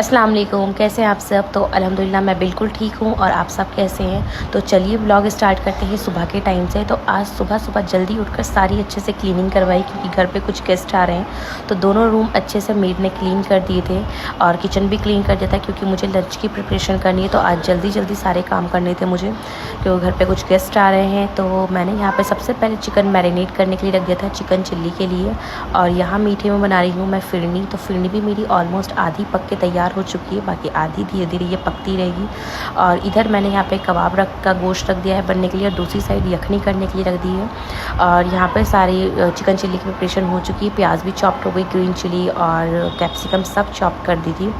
अस्सलाम वालेकुम, कैसे हैं आप सब। तो अल्हम्दुलिल्लाह मैं बिल्कुल ठीक हूँ और आप सब कैसे हैं। तो चलिए व्लॉग स्टार्ट करते हैं सुबह के टाइम से। तो आज सुबह सुबह जल्दी उठकर सारी अच्छे से क्लीनिंग करवाई क्योंकि घर पे कुछ गेस्ट आ रहे हैं। तो दोनों रूम अच्छे से मेड ने क्लीन कर दिए थे और किचन भी क्लीन कर दिया था क्योंकि मुझे लंच की प्रिपरेशन करनी है। तो आज जल्दी जल्दी सारे काम करने थे मुझे क्योंकि घर पर कुछ गेस्ट आ रहे हैं। तो मैंने यहाँ पर सबसे पहले चिकन मैरिनेट करने के लिए रख दिया था, चिकन चिल्ली के लिए। और यहाँ मीठे में बना रही हूँ मैं फ़िरनी। तो फ़िरनी भी मेरी ऑलमोस्ट आधी पक के तैयार हो चुकी है, बाकी आधी धीरे धीरे ये पकती रहेगी। और इधर मैंने यहाँ पे कबाब का गोश्त रख दिया है बनने के लिए और दूसरी साइड यखनी करने के लिए रख दी है। और यहाँ पे सारी चिकन चिल्ली की प्रिपरेशन हो चुकी है। प्याज भी चॉप्ड हो गई, ग्रीन चिली और कैप्सिकम सब चॉप कर दी थी।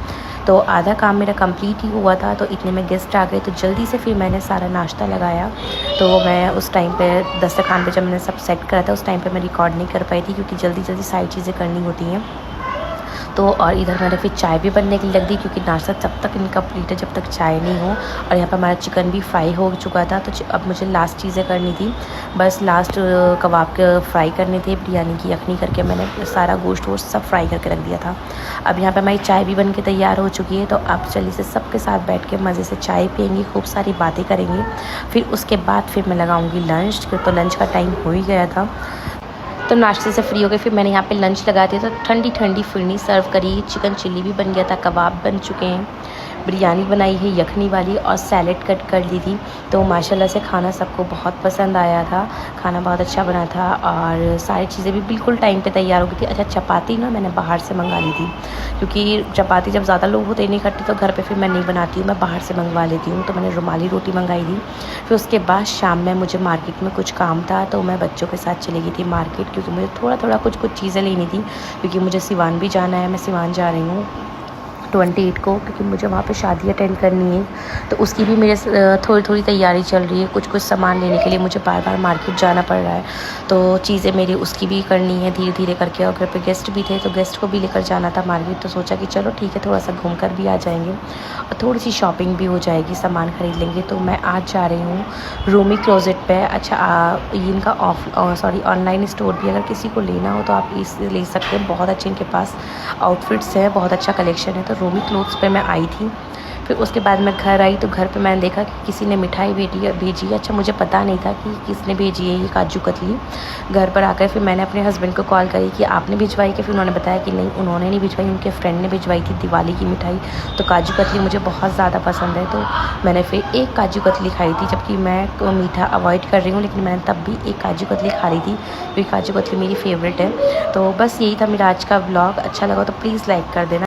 तो आधा काम मेरा कंप्लीट ही हुआ था। तो इतने में गेस्ट आ गए तो जल्दी से फिर मैंने सारा नाश्ता लगाया। तो मैं उस टाइम पे दस्तरखान पे जब मैंने सब सेट करा था उस टाइम पे मैं रिकॉर्ड नहीं कर पाई थी क्योंकि जल्दी जल्दी सारी चीज़ें करनी होती हैं। तो और इधर मैंने फिर चाय भी बनने के लिए रख दी क्योंकि नाश्ता तब तक इनकम्प्लीट है जब तक चाय नहीं हो। और यहाँ पर हमारा चिकन भी फ्राई हो चुका था। तो अब मुझे लास्ट चीज़ें करनी थी, बस लास्ट कबाब के फ्राई करने थे, बिरयानी की यखनी करके मैंने सारा गोश्त वोश्त सब फ्राई करके रख दिया था। अब यहाँ पर हमारी चाय भी बन के तैयार हो चुकी है। तो अब चलिए से सबके साथ बैठ के मज़े से चाय पियेंगी, खूब सारी बातें करेंगी। फिर उसके बाद फिर मैं लगाऊँगी लंच, तो लंच का टाइम हो ही गया था। तो नाश्ते से फ्री हो गए फिर मैंने यहाँ पे लंच लगा दिया। तो ठंडी ठंडी फ़िरनी सर्व करी, चिकन चिल्ली भी बन गया था, कबाब बन चुके हैं, बिरयानी बनाई है यखनी वाली और सैलेड कट कर ली थी। तो माशाल्लाह से खाना सबको बहुत पसंद आया था, खाना बहुत अच्छा बना था और सारी चीज़ें भी बिल्कुल टाइम पे तैयार हो गई थी। अच्छा, चपाती ना मैंने बाहर से मंगा ली थी क्योंकि चपाती जब ज़्यादा लोग होते नहीं इकट्ठे तो घर पे फिर मैं नहीं बनाती हूँ, मैं बाहर से मंगवा लेती हूँ। तो मैंने रुमाली रोटी मंगाई थी। फिर उसके बाद शाम में मुझे मार्केट में कुछ काम था तो मैं बच्चों के साथ चली गई थी मार्केट क्योंकि मुझे थोड़ा कुछ चीज़ें लेनी थी क्योंकि मुझे सिवान भी जाना है। मैं सिवान जा रही हूँ 28 को क्योंकि मुझे वहाँ पे शादी अटेंड करनी है। तो उसकी भी मेरे थोड़ी तैयारी चल रही है। कुछ सामान लेने के लिए मुझे बार बार मार्केट जाना पड़ रहा है। तो चीज़ें मेरी उसकी भी करनी है धीरे धीरे करके। और घर पे गेस्ट भी थे तो गेस्ट को भी लेकर जाना था मार्केट। तो सोचा कि चलो ठीक है, थोड़ा सा घूम कर भी आ जाएंगे और थोड़ी सी शॉपिंग भी हो जाएगी, सामान ख़रीद लेंगे। तो मैं आज जा रही हूँ रूमी क्लोजेट पे। अच्छा, इनका ऑनलाइन स्टोर भी अगर किसी को लेना हो तो आप इससे ले सकते हैं, बहुत अच्छे इनके पास आउटफिट्स हैं, बहुत अच्छा कलेक्शन है। तो रूमी क्लोथ्स पे मैं आई थी। फिर उसके बाद मैं घर आई तो घर पे मैंने देखा कि किसी ने मिठाई भेजी है। अच्छा, मुझे पता नहीं था कि किसने भेजी है ये काजू कतली। घर पर आकर फिर मैंने अपने हस्बैंड को कॉल करी कि आपने भिजवाई कि, फिर उन्होंने बताया कि नहीं, उन्होंने नहीं भिजवाई, उनके फ्रेंड ने भिजवाई थी दिवाली की मिठाई। तो काजू कतली मुझे बहुत ज़्यादा पसंद है तो मैंने फिर एक काजू कतली खाई थी, जबकि मैं मीठा अवॉइड कर रही हूँ लेकिन मैंने तब भी एक काजू कतली खा रही थी क्योंकि काजू कतली मेरी फेवरेट है। तो बस यही था मेरा आज का व्लॉग। अच्छा लगा तो प्लीज़ लाइक कर देना।